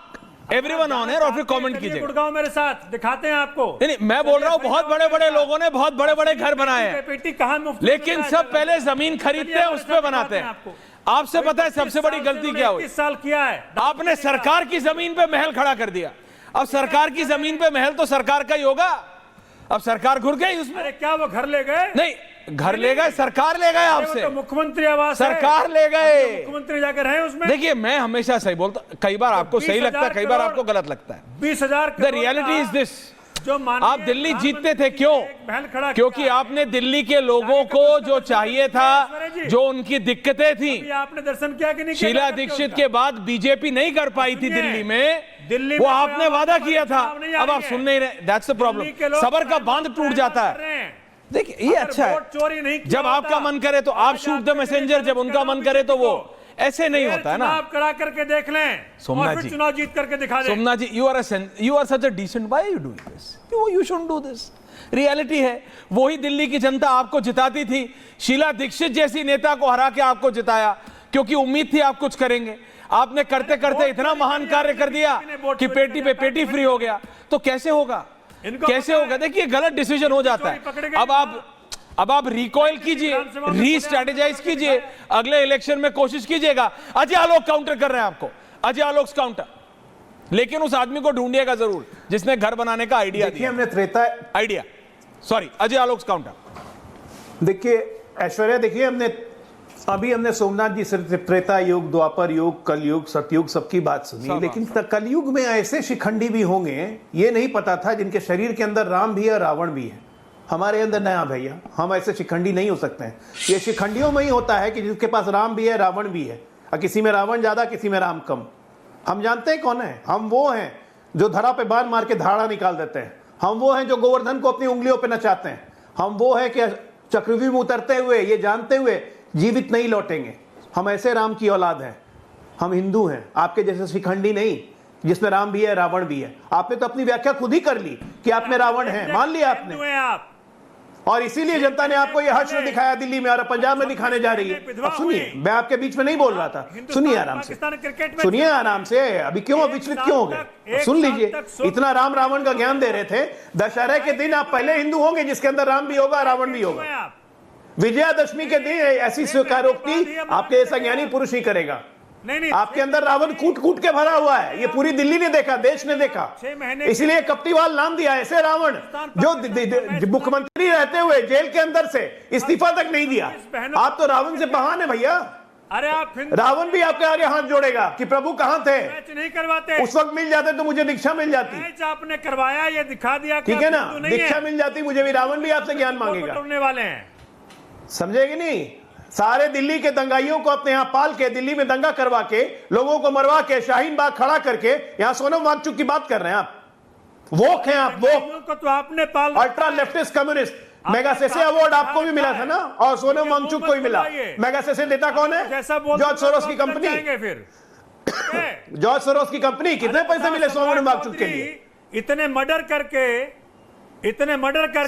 एवरीवन ऑन एयर और फिर कमेंट कीजिए। गुड़गांव मेरे साथ दिखाते हैं आपको। नहीं, मैं बोल रहा हूं बहुत बड़े बड़े लोगों ने बहुत बड़े बड़े घर बनाए हैं, लेकिन सब पहले जमीन खरीदते हैं, उस पर बनाते हैं। आपसे पता है सबसे बड़ी गलती क्या हुई? 21 साल किया है आपने सरकार की जमीन पे महल खड़ा कर दिया। अब सरकार की जमीन पे महल तो सरकार का ही होगा, अब सरकार घुर गई उसमें। अरे क्या वो घर ले गए? नहीं, घर ले गए, सरकार ले गए आपसे, तो मुख्यमंत्री आवास है। सरकार ले गए। मुख्यमंत्री जाकर रहे उसमें। देखिए मैं हमेशा सही बोलता, कई बार आपको सही लगता है, कई बार आपको गलत लगता है। 20,000 द रियलिटी इज दिस, जो आप दिल्ली जीतते थे क्यों? क्योंकि आपने दिल्ली के लोगों को जो चाहिए था, जो उनकी दिक्कतें थी, आपने दर्शन किया कि नहीं? शीला दीक्षित के बाद बीजेपी नहीं कर पाई थी दिल्ली में, वो आपने वादा किया था, अब आप सुन नहीं रहे। दैट्स द प्रॉब्लम, सबर का बांध टूट जाता है। देखिए ये अच्छा है, चोरी नहीं, जब आपका मन करे तो आप शूट द मैसेंजर, जब उनका मन करे तो वो, ऐसे नहीं होता है ना। आप करा करके देख लें, सोमनाथ जी, चुनाव जीत करके दिखा दें। सोमनाथ जी, you are such a decent, why are you doing this? You shouldn't do this. Reality है, वही दिल्ली की जनता आपको जिताती थी, शीला दीक्षित जैसी नेता को हरा के आपको जिताया, क्योंकि उम्मीद थी आप कुछ करेंगे। आपने करते करते इतना महान कार्य कर दिया कि पेटी पे पेटी फ्री हो गया, तो कैसे होगा? कैसे होगा? देखिए गलत डिसीजन हो जाता है। अब आप रिकॉइल कीजिए, री-स्ट्रेटेजाइज कीजिए, अगले इलेक्शन में कोशिश कीजिएगा। अजय आलोक काउंटर कर रहे हैं आपको, अजय आलोक काउंटर, लेकिन उस आदमी को ढूंढिएगा जरूर जिसने घर बनाने का आइडिया दिया। हमने अजय आलोक काउंटर। देखिए ऐश्वर्या, देखिए हमने सोमनाथ जी से त्रेता युग, द्वापर युग, कलयुग, सतयुग सबकी बात सुनी, लेकिन कलयुग में ऐसे शिखंडी भी होंगे, ये नहीं पता था, जिनके शरीर के अंदर राम भी है, रावण भी है। हमारे अंदर नया भैया, हम ऐसे शिखंडी नहीं हो सकते हैं। ये शिखंडियों में ही होता है कि जिसके पास राम भी है, रावण भी है, और किसी में रावण ज्यादा, किसी में राम कम। हम जानते हैं कौन है? हम वो हैं जो धरा पे बाण मार के धाड़ा निकाल देते हैं। हम वो हैं जो गोवर्धन को अपनी उंगलियों पे नचाते हैं। हम वो हैं कि चक्रव्यूह में उतरते हुए ये जानते हुए जीवित नहीं लौटेंगे। हम ऐसे राम की औलाद हैं, हम हिंदू हैं, आपके जैसे शिखंडी नहीं जिसमें राम भी है, रावण भी है। आपने तो अपनी व्याख्या खुद ही कर ली कि आप में रावण है, मान लिया आपने, और इसीलिए जनता ने आपको यह हश्र दिखाया दिल्ली में, और पंजाब में दिखाने जा रही है। अब सुनिए, मैं आपके बीच में नहीं बोल रहा था, सुनिए आराम से, सुनिए आराम से, अभी क्यों विचलित क्यों हो गए? सुन लीजिए, इतना राम रावण का ज्ञान दे रहे थे, दशहरे के दिन आप पहले हिंदू होंगे जिसके अंदर राम भी होगा, रावण भी होगा। विजयादशमी के दिन ऐसी स्वीकारोक्ति आपके जैसा ज्ञानी पुरुष ही करेगा। आपके अंदर रावण कूट कूट के भरा हुआ है, ये पूरी दिल्ली ने देखा, देश ने देखा, इसलिए कप्टीवाल नाम दिया। ऐसे रावण जो मुख्यमंत्री रहते हुए जेल के अंदर से इस्तीफा तक नहीं दिया। आप तो रावण से महान है भैया। अरे आप रावण भी आपके आगे हाथ जोड़ेगा कि प्रभु कहां थे, नहीं करवाते, उस वक्त मिल जाते तो मुझे दीक्षा मिल जाती। आपने करवाया, ये दिखा दिया, ठीक है ना, दीक्षा मिल जाती मुझे भी, रावण भी आपसे ज्ञान मांगेगा। वाले हैं, समझेगी नहीं? सारे दिल्ली के दंगाइयों को अपने यहां पाल के, दिल्ली में दंगा करवा के, लोगों को मरवा के, शाहीन बाग खड़ा करके, यहां सोनम वांगचुक की बात कर रहे हैं आप। वोक हैं आप, वोक को तो आपने पाल, ultra leftist communist. Magsaysay award आपको भी मिला था ना, और सोनम वांगचुक को ही मिला। मेगा सेसे नेता कौन है? जॉर्ज सोरोस की कंपनी। जॉर्ज सोरोस की कंपनी, कितने पैसे मिले सोनम वांगचुक के लिए? इतने मर्डर करके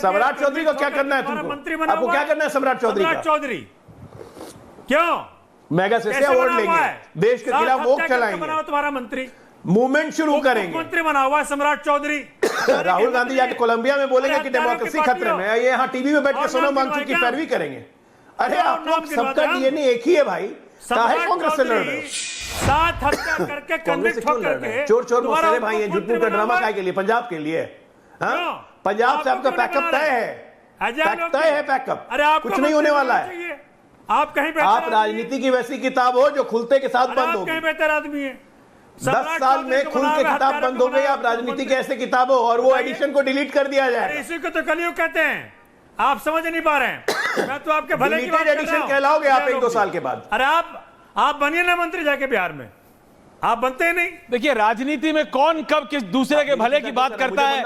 सम्राट चौधरी को क्या करना है तुमको? मंत्री आपको क्या करना है सम्राट चौधरी? क्यों मेगा सेसे अवार्ड लेंगे, देश के खिलाफ वोट चलाएंगे, तुम्हारा मंत्री मूवमेंट शुरू करेंगे। मंत्री बना हुआ है सम्राट चौधरी। राहुल गांधी जाके कोलंबिया में बोलेंगे कि डेमोक्रेसी खतरे में है, ये यहाँ टीवी में बैठ के सोनम वांगचुक की पैरवी करेंगे। अरे आप लोग सबका डीएनए एक ही है भाई, काहे कांग्रेस से लड़ रहे हो? 7 हत्या करके कन्विक्ट होकर के चोर चोर मौसेरे भाई हैं, झूठ का ड्रामा काय के लिए, पंजाब के लिए। पंजाब से आपका पैकअप तय है, पैकअप कुछ नहीं होने वाला है। आप कहीं आप राजनीति की वैसी किताब हो जो खुलते के साथ बंद हो, कहीं बेहतर आदमी है। 10 साल में खुल के किताब बंद हो गई। आप राजनीति के ऐसे किताब हो और वो एडिशन को डिलीट कर दिया जाए, इसी को तो कलयुग कहते हैं। आप समझ नहीं पा रहे हैं, मैं तो आपके भले की बात कर रहा हूं। एडिशन कहलाओगे आप 1-2 साल के बाद। अरे आप बनिए ना मंत्री जाके बिहार में, आप बनते ही नहीं। देखिए राजनीति में कौन कब किस दूसरे के भले की बात करता है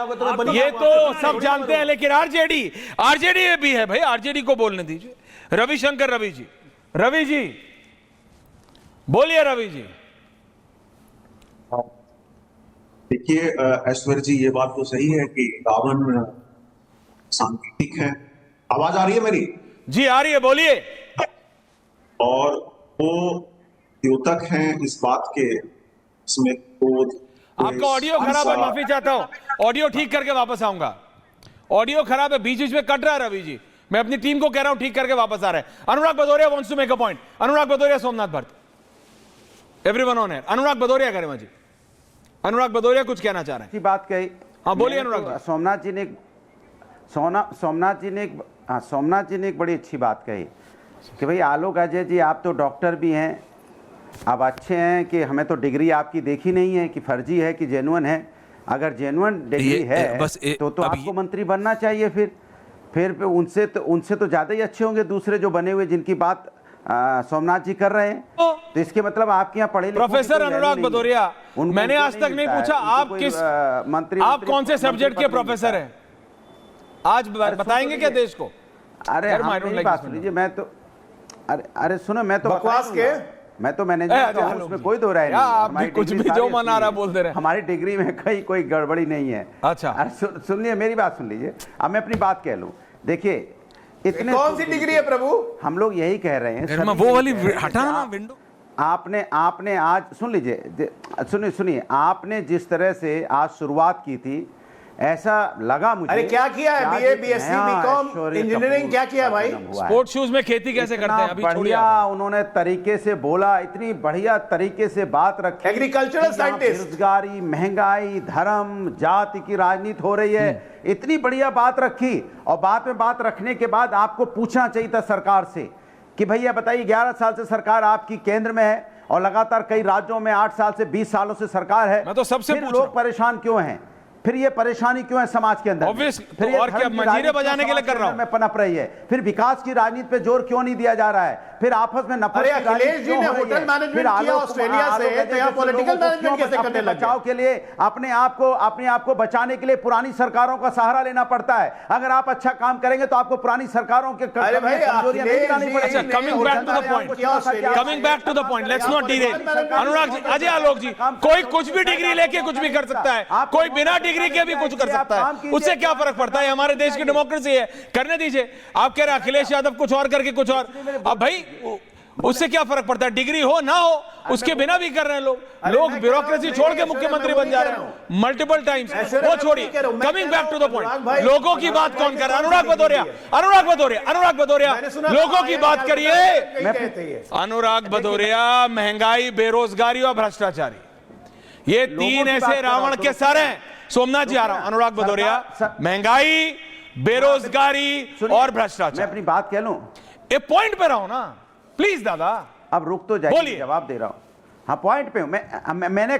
ये तो सब जानते हैं, लेकिन आरजेडी भी है भाई, आरजेडी को बोलने दीजिए। रविशंकर रवि जी बोलिए। रवि जी देखिए ऐश्वर्य जी, ये बात तो सही है कि रावण सांकेतिक है। आवाज आ रही है मेरी? जी आ रही है, बोलिए। और वो द्योतक हैं इस बात के, इसमें क्रोध। आपका ऑडियो खराब है, माफी चाहता हूं, ऑडियो ठीक करके वापस आऊंगा। ऑडियो खराब है, बीच बीच में कट रहा है। रवि जी मैं अपनी टीम को कह रहा हूं ठीक करके वापस आ रहे हैं। Anurag Bhadauria wants to make a point. Anurag Bhadauria, Somnath Bhatt, everyone on air. Anurag Bhadauria करें जी, अनुराग भदौरिया कुछ कहना चाह रहे हैं। बात कही। हाँ बोलिए अनुराग। सोमनाथ जी ने हाँ, सोमनाथ जी ने एक बड़ी अच्छी बात कही कि भाई आलोक अजय जी, आप तो डॉक्टर भी हैं, आप अच्छे हैं, कि हमें तो डिग्री आपकी देखी नहीं है कि फर्जी है कि जेन्युइन है। अगर जेन्युइन डिग्री है तो आपको मंत्री बनना चाहिए। फिर उनसे तो ज़्यादा ही अच्छे होंगे दूसरे जो बने हुए, जिनकी बात सोमनाथ जी कर रहे हैं। तो इसके मतलब आपके यहाँ पढ़े लिखे प्रोफेसर अनुराग भदौरिया, मैंने आज तक नहीं पूछा आप किस मंत्री, आप कौन से सब्जेक्ट के प्रोफेसर हैं, आज बताएंगे क्या देश को? अरे बात सुनिए, मैं तो अरे सुनो, मैं तो बकवास के मैं तो मैनेजर हूं, उसमें कोई दो राय नहीं। आप भी कुछ भी जो मन आ रहा बोल दे रहे हैं। हमारी डिग्री में कोई गड़बड़ी नहीं है। अच्छा, सुनिए मेरी बात सुन लीजिए, अब मैं अपनी बात कह लूं। देखिए इतने कौन सी डिग्री है प्रभु? हम लोग यही कह रहे हैं, वो वाली हटाना ना विंडो। आपने आज सुन लीजिए, सुनिए, आपने जिस तरह से आज शुरुआत की थी, ऐसा लगा मुझे। अरे क्या किया है? बीए, बीएससी, बीकॉम, इंजीनियरिंग क्या किया भाई? स्पोर्ट्स शूज में खेती कैसे करते हैं अभी छोड़िए। उन्होंने तरीके से बोला, इतनी बढ़िया तरीके से बात रखी। एग्रीकल्चरल साइंटिस्ट, बेरोजगारी, महंगाई, धर्म, जाति की राजनीति हो रही है, इतनी बढ़िया बात रखी। और बात रखने के बाद आपको पूछना चाहिए था सरकार से कि भैया बताइए, 11 साल से सरकार आपकी केंद्र में है और लगातार कई राज्यों में 8 साल से 20 सालों से सरकार है, मैं तो सबसे फिर लोग परेशान क्यों हैं? फिर ये परेशानी क्यों है समाज के अंदर? फिर और क्या मंजीरे बजाने के लिए कर रहा हूं? में पनप रही है। फिर विकास की राजनीति पे जोर क्यों नहीं दिया जा रहा है? फिर आपस में नफरत की अखिलेश जी ने होटल मैनेजमेंट किया ऑस्ट्रेलिया से, तो यहाँ पॉलिटिकल मैनेजमेंट कैसे करने लगे? बचाव के लिए अपने आप को बचाने के लिए पुरानी सरकारों का सहारा लेना पड़ता है। अगर आप अच्छा काम करेंगे तो आपको पुरानी सरकारों के कमजोरियां नहीं गिनानी पड़ेगी। Coming back to the point, let's not derail. Anurag ji, Ajay Alok ji, कोई कुछ भी डिग्री लेके कुछ भी कर सकता है, कोई बिना डिग्री के भी कुछ कर सकता है, उससे क्या फर्क पड़ता है? हमारे देश की डेमोक्रेसी है, करने दीजिए। आप कह रहे हैं अखिलेश यादव कुछ और करके कुछ और, अब भाई उससे क्या फर्क पड़ता है? डिग्री हो ना हो, उसके बिना भी कर रहे हैं लोग ब्यूरोक्रेसी छोड़ के मुख्यमंत्री बन जा रहे हैं मल्टीपल टाइम्स। वो छोड़िए, coming back to the point, लोगों की बात कौन कर रहा है? अनुराग भदौरिया, लोगों की बात करिए। अनुराग भदौरिया, महंगाई, बेरोजगारी और भ्रष्टाचारी, ये 3 ऐसे रावण के सर हैं। सोमनाथ जी आ रहा हूं। अनुराग भदौरिया, महंगाई, बेरोजगारी और भ्रष्टाचार। मैं अपनी बात कह लूं, एक पॉइंट पे रहो ना प्लीज दादा। अब रुक तो जाइए, जवाब दे रहा हूं। हाँ, पॉइंट पे हूं। मैंने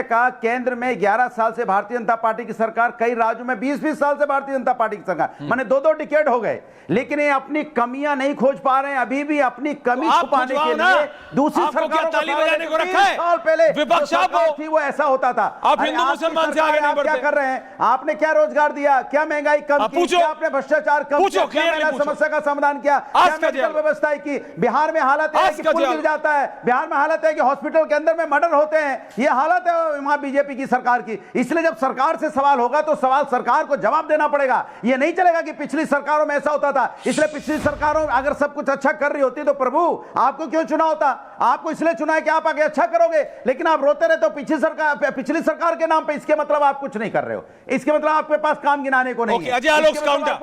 कहा केंद्र में 11 साल से भारतीय जनता पार्टी की सरकार, कई राज्यों में 20-20 साल से भारतीय जनता पार्टी की सरकार, माने 2-2 डिकेड हो गए, लेकिन ये अपनी कमियां नहीं खोज पा रहे हैं। अभी भी अपनी कमी छुपाने के लिए दूसरी सरकारों ताली बजाने को रखा है। साल पहले विपक्ष थी वो ऐसा होता था। आप हिंदू मुसलमान से आगे नहीं बढ़ते। क्या कर रहे हैं? आपने क्या रोजगार दिया? क्या महंगाई कम की? क्या आपने भ्रष्टाचार कम किया? क्या समस्या का समाधान किया? क्या मेडिकल व्यवस्था की? बिहार में हालत है कि पुल गिर जाता है, बिहार में हालत है कि हॉस्पिटल के अंदर में मर्डर होते हैं। ये हालत है वहां बीजेपी की सरकार की। इसलिए जब सरकार से सवाल होगा तो सवाल सरकार को जवाब देना पड़ेगा। ये नहीं चलेगा कि पिछली सरकारों में ऐसा होता था, इसलिए पिछली सरकारों अगर सब कुछ अच्छा कर रही होती तो प्रभु आपको क्यों चुना होता? आपको इसलिए चुना है कि आप आगे अच्छा करोगे, लेकिन आप रोते रहे तो पिछली सरकार के नाम पे। इसके मतलब आप कुछ नहीं कर रहे हो, इसके मतलब आपके पास काम गिनाने को नहीं है।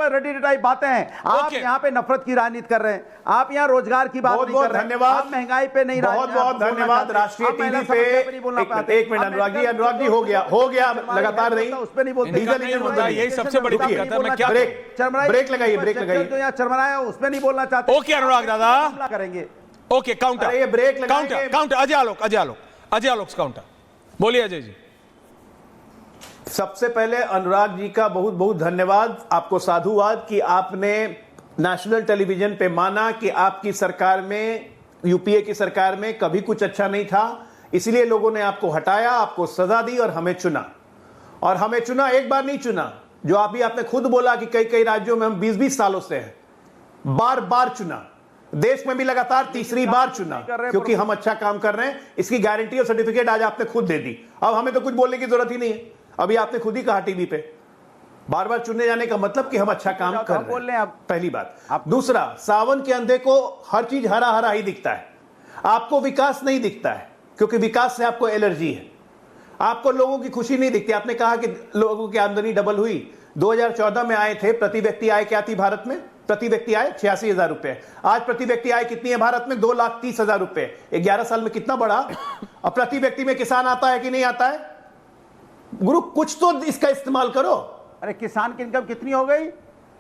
रेडी टाइप बातें हैं। आप यहाँ पे नफरत की राजनीति कर रहे हैं, आप यहाँ रोजगार की बात नहीं कर रहे हैं, आप महंगाई पे नहीं। बहुत धन्यवाद। राष्ट्रीय टीवी पे एक मिनट अनुराग जी हो गया लगातार नहीं, उस पर नहीं बोलते। यही सबसे बड़ी दिक्कत है। मैं क्या ब्रेक लगाइए जो यहाँ चरमराया उस पर नहीं बोलना चाहते। ओके अनुराग दादा, करेंगे। ओके, काउंटर, ये break counter. Ajay Alok counter बोलिए। अजय जी, सबसे पहले अनुराग जी का बहुत बहुत धन्यवाद, आपको साधुवाद कि आपने नेशनल टेलीविजन पे माना कि आपकी सरकार में, यूपीए की सरकार में कभी कुछ अच्छा नहीं था, इसलिए लोगों ने आपको हटाया, आपको सजा दी और हमें चुना। और हमें चुना, एक बार नहीं चुना, जो आपने खुद बोला कि कई राज्यों में हम 20-20 सालों से हैं, बार बार चुना, देश में भी लगातार तीसरी बार चुना, क्योंकि हम अच्छा काम कर रहे हैं। इसकी गारंटी और सर्टिफिकेट आज आपने खुद दे दी। अब हमें तो कुछ बोलने की जरूरत ही नहीं है, अभी आपने खुद ही कहा टीवी पे। बार बार चुनने जाने का मतलब कि हम अच्छा काम कर रहे हैं, पहली बात। दूसरा, सावन के अंधे को हर चीज हरा हरा ही दिखता है, आपको विकास नहीं दिखता है, क्योंकि विकास से आपको एलर्जी है। आपको लोगों की खुशी नहीं दिखती। आपने कहा कि लोगों की आमदनी डबल हुई। 2014 में आए थे, प्रति व्यक्ति आय क्या थी भारत में? प्रति व्यक्ति आय 86,000 रुपए। आज प्रति व्यक्ति आय कितनी है भारत में? 2,30,000 रुपए। 11 साल में कितना बढ़ा? अब प्रति व्यक्ति में किसान आता है कि नहीं आता है? गुरु कुछ तो इसका इस्तेमाल करो। अरे किसान की इनकम कितनी हो गई?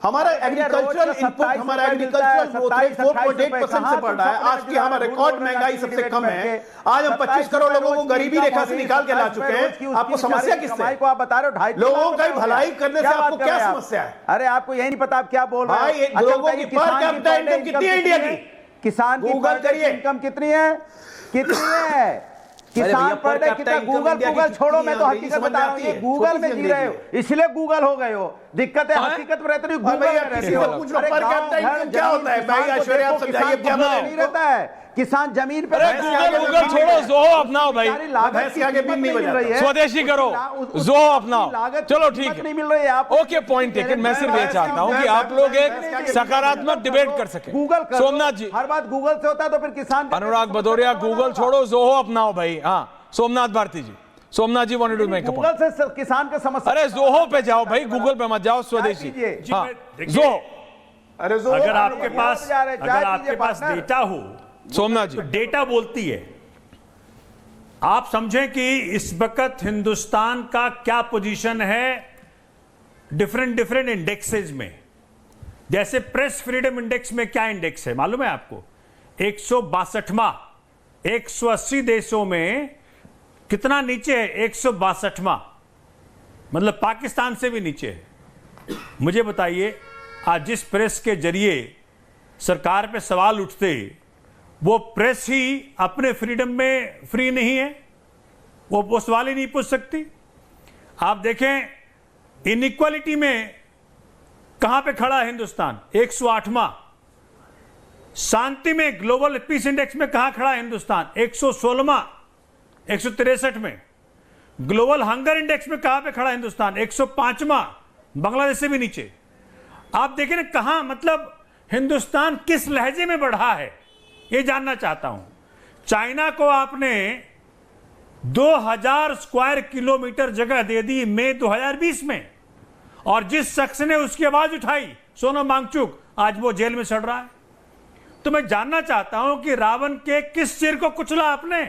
हमारा एग्रीकल्चरल इनपुट, हमारा एग्रीकल्चरल ग्रोथ रेट 4.8% से बढ़ रहा है। आज की हमारा रिकॉर्ड महंगाई सबसे कम है। आज हम 25 करोड़ लोगों को गरीबी रेखा से निकाल के ला चुके हैं। आपको समस्या किससे है? को आप बता रहे हो 2.5 लोगों की भलाई करने से आपको क्या समस्या है? अरे आपको यही नहीं पता आप क्या बोल रहे भाई, हो? लोगों की पर कैपिटा इनकम कितनी है इंडिया की? किसान की गूगल करिए। इनकम कितनी है? किसान पर डे कितना? गूगल छोड़ो, मैं तो हकीकत बता रहा हूँ। गूगल में जी रहे हो इसलिए गूगल हो गए हो। दिक्कत है हकीकत में रहते नहीं, गूगल में रहते हो। पर कैपिटा इनकम क्या होता है भाई? ऐश्वर्य आप समझाइए क्या नहीं रहता है। किसान जमीन पे गूगल छोड़ो, जोहो अपनाओ भाई, भैंस के आगे बिन नहीं बजा रही है। स्वदेशी करो, जोहो अपनाओ। चलो ठीक है, नहीं मिल रही है आप। Okay, point taken. मैं सिर्फ ये चाहता हूं कि आप लोग एक सकारात्मक डिबेट कर सके। गूगल करो, सोमनाथ जी, हर बात गूगल से होता है तो फिर किसान। अनुराग भदौरिया, गूगल छोड़ो, जोहो अपनाओ भाई। हाँ, Somnath Bharti ji, Somnath ji wanted to make a point. Google से किसान का समस्या। अरे जोहो पे जाओ भाई, गूगल पे मत जाओ, स्वदेशी। हाँ, जोहो। अरे जो अगर आपके पास डेटा हो, सोमनाथ जी, तो डेटा बोलती है। आप समझें कि इस वक्त हिंदुस्तान का क्या पोजीशन है डिफरेंट इंडेक्सेस में। जैसे प्रेस फ्रीडम इंडेक्स में क्या इंडेक्स है मालूम है आपको? 162वां। 180 देशों में कितना नीचे है? 162वां, मतलब पाकिस्तान से भी नीचे है। मुझे बताइए, आज जिस प्रेस के जरिए सरकार पे सवाल उठते, वो प्रेस ही अपने फ्रीडम में फ्री नहीं है, वो सवाल ही नहीं पूछ सकती। आप देखें इनइक्वालिटी में कहां पे खड़ा है हिंदुस्तान? 108वां। शांति में ग्लोबल पीस इंडेक्स में कहां खड़ा है हिंदुस्तान? 116वां, 163 में। ग्लोबल हंगर इंडेक्स में कहां पे खड़ा है हिंदुस्तान? 105वां, बांग्लादेश से भी नीचे। आप देखें ना कहां, मतलब हिंदुस्तान किस लहजे में बढ़ा है, ये जानना चाहता हूं। चाइना को आपने 2000 स्क्वायर किलोमीटर जगह दे दी मई 2020 में, और जिस शख्स ने उसकी आवाज उठाई, सोनम वांगचुक, आज वो जेल में सड़ रहा है। तो मैं जानना चाहता हूं कि रावण के किस सिर को कुचला आपने?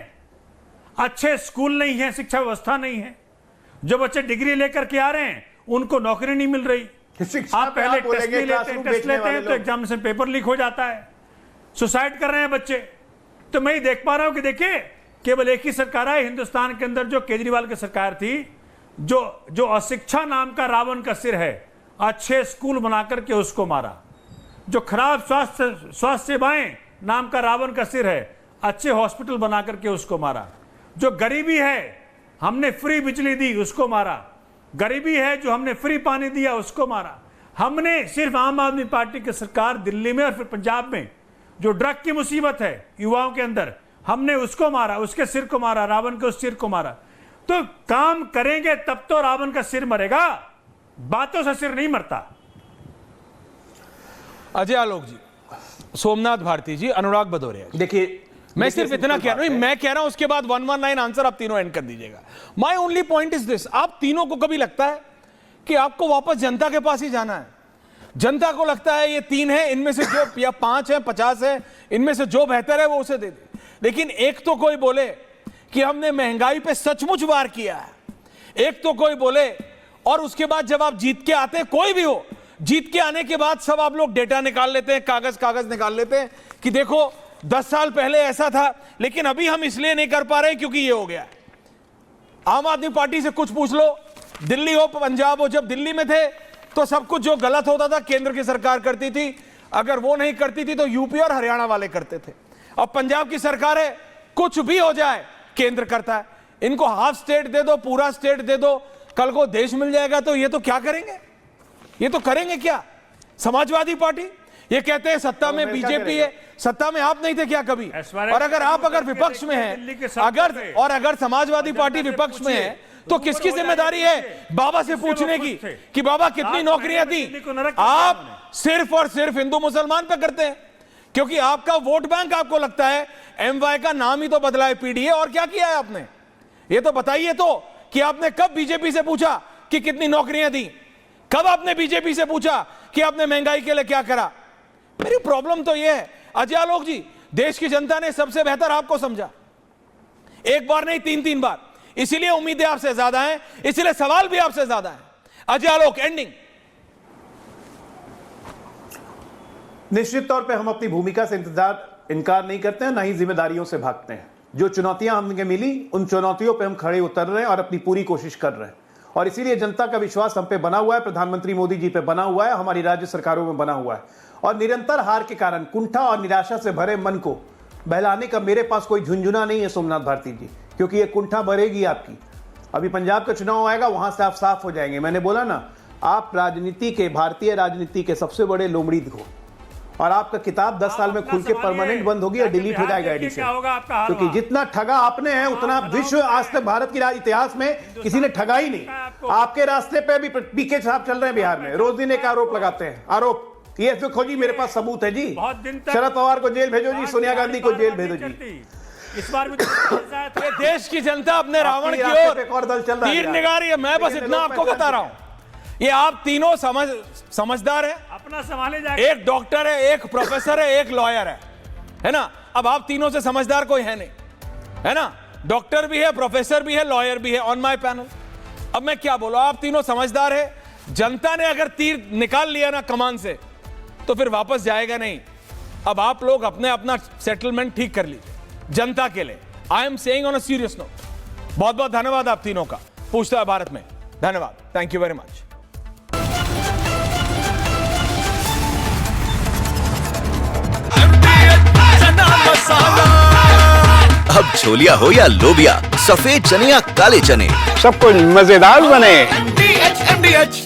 अच्छे स्कूल नहीं है, शिक्षा व्यवस्था नहीं है, जो बच्चे डिग्री लेकर के आ रहे हैं उनको नौकरी नहीं मिल रही। आप पहले टेस्ट लेते हैं तो एग्जामिनेशन पेपर लीक हो जाता है, सुसाइड कर रहे हैं बच्चे। तो मैं ही देख पा रहा हूं कि देखिए, केवल एक ही सरकार है हिंदुस्तान के अंदर, जो केजरीवाल की सरकार थी, जो अशिक्षा नाम का रावण का सिर है, अच्छे स्कूल बनाकर के उसको मारा। जो खराब स्वास्थ्य सेवाएं नाम का रावण का सिर है, अच्छे हॉस्पिटल बनाकर के उसको मारा। जो गरीबी है, हमने फ्री बिजली दी, उसको मारा। गरीबी है जो हमने फ्री पानी दिया, उसको मारा। हमने सिर्फ आम आदमी पार्टी की सरकार दिल्ली में और फिर पंजाब में जो ड्रग की मुसीबत है युवाओं के अंदर, हमने उसको मारा, उसके सिर को मारा, रावण के उस सिर को मारा। तो काम करेंगे तब तो रावण का सिर मरेगा, बातों से सिर नहीं मरता। अजय आलोक जी, सोमनाथ भारती जी, अनुराग भदौरिया। देखिए, मैं सिर्फ इतना कह रहा हूं, मैं कह रहा हूं उसके बाद 119 आंसर आप तीनों एंड कर दीजिएगा। My only point is this, आप तीनों को कभी लगता है कि आपको वापस जनता के पास ही जाना है? जनता को लगता है ये 3 है, इनमें से जो, या 5 है, 50 है, इनमें से जो बेहतर है वो उसे दे दे। लेकिन एक तो कोई बोले कि हमने महंगाई पे सचमुच वार किया है, एक तो कोई बोले, और उसके बाद जब आप जीत के आते हैं, कोई भी हो, जीत के आने के बाद सब आप लोग डेटा निकाल लेते हैं, कागज निकाल लेते हैं कि देखो 10 साल पहले ऐसा था, लेकिन अभी हम इसलिए नहीं कर पा रहे क्योंकि ये हो गया। आम आदमी पार्टी से कुछ पूछ लो, दिल्ली हो पंजाब हो, जब दिल्ली में थे तो सब कुछ जो गलत होता था केंद्र की सरकार करती थी, अगर वो नहीं करती थी तो यूपी और हरियाणा वाले करते थे। अब पंजाब की सरकार है, कुछ भी हो जाए केंद्र करता है। इनको हाफ स्टेट दे दो, पूरा स्टेट दे दो, कल को देश मिल जाएगा, तो ये तो क्या करेंगे? ये तो करेंगे क्या? समाजवादी पार्टी ये कहते हैं सत्ता में बीजेपी है, सत्ता में आप नहीं थे क्या कभी? और अगर विपक्ष में है, अगर समाजवादी पार्टी विपक्ष में है, तो किसकी जिम्मेदारी है बाबा से पूछने की कि बाबा कितनी नौकरियां दी? आप सिर्फ और सिर्फ हिंदू मुसलमान पे करते हैं, क्योंकि आपका वोट बैंक आपको लगता है, एमवाई का नाम ही तो बदला है पीडीए, और क्या किया है आपने? ये तो बताइए तो कि आपने कब बीजेपी से पूछा कि कितनी नौकरियां दी? कब आपने बीजेपी से पूछा कि आपने महंगाई के लिए क्या करा? मेरी प्रॉब्लम तो यह है अजय आलोक जी, देश की जनता ने सबसे बेहतर आपको समझा, एक बार नहीं 3-3 बार, इसीलिए उम्मीदें आपसे ज्यादा हैं, इसीलिए सवाल भी आपसे ज्यादा है। अजय आलोक, एंडिंग। निश्चित तौर पे हम अपनी भूमिका से इनकार नहीं करते हैं, ना ही जिम्मेदारियों से भागते हैं। जो चुनौतियां हमें मिली उन चुनौतियों पे हम खड़े उतर रहे हैं और अपनी पूरी कोशिश कर रहे हैं, और इसीलिए जनता का विश्वास हम पे बना हुआ है, प्रधानमंत्री मोदी जी पे बना हुआ है, हमारी राज्य सरकारों में बना हुआ है। और निरंतर हार के कारण कुंठा और निराशा से भरे मन को बहलाने का मेरे पास कोई झुंझुना नहीं है सोमनाथ भारती जी, क्योंकि ये कुंठा भरेगी आपकी। अभी पंजाब का चुनाव आएगा, वहां से आप साफ हो जाएंगे। मैंने बोला ना, आप राजनीति के, भारतीय राजनीति के सबसे बड़े लोमड़ी हो, और आपका किताब 10 साल में खुल के परमानेंट बंद होगी या डिलीट हो जाएगा आईडी से, क्योंकि जितना ठगा आपने है उतना विश्व आज तक भारत की इतिहास में किसी ने ठगा ही नहीं। आपके रास्ते पे भी पीके साहब चल रहे हैं बिहार में, रोज दिन एक आरोप लगाते हैं। आरोप ये खोजी, मेरे पास सबूत है जी। शरद पवार को जेल भेजो जी, सोनिया गांधी को जेल भेजो जी। इस बार भी ये देश की जनता अपने रावण की ओर तीर निगाह रही है। मैं बस इतना आपको बता रहा हूं, ये आप तीनों समझदार हैं, अपना संभाले जाए। एक डॉक्टर है, एक प्रोफेसर है, एक लॉयर है ना। अब आप तीनों से समझदार कोई है नहीं, है ना। डॉक्टर भी है, प्रोफेसर भी है, लॉयर भी है ऑन माय पैनल। अब मैं क्या बोलूं, आप तीनों समझदार है। जनता ने अगर तीर निकाल लिया ना कमान से, तो फिर वापस जाएगा नहीं। अब आप लोग अपना सेटलमेंट ठीक कर लीजिए जनता के लिए। I am saying on a serious note. बहुत बहुत धन्यवाद आप तीनों का। पूछता है भारत में, धन्यवाद, थैंक यू वेरी मच। अब छोलिया हो या लोबिया, सफेद चने या काले चने, सब कुछ मजेदार बने। MDH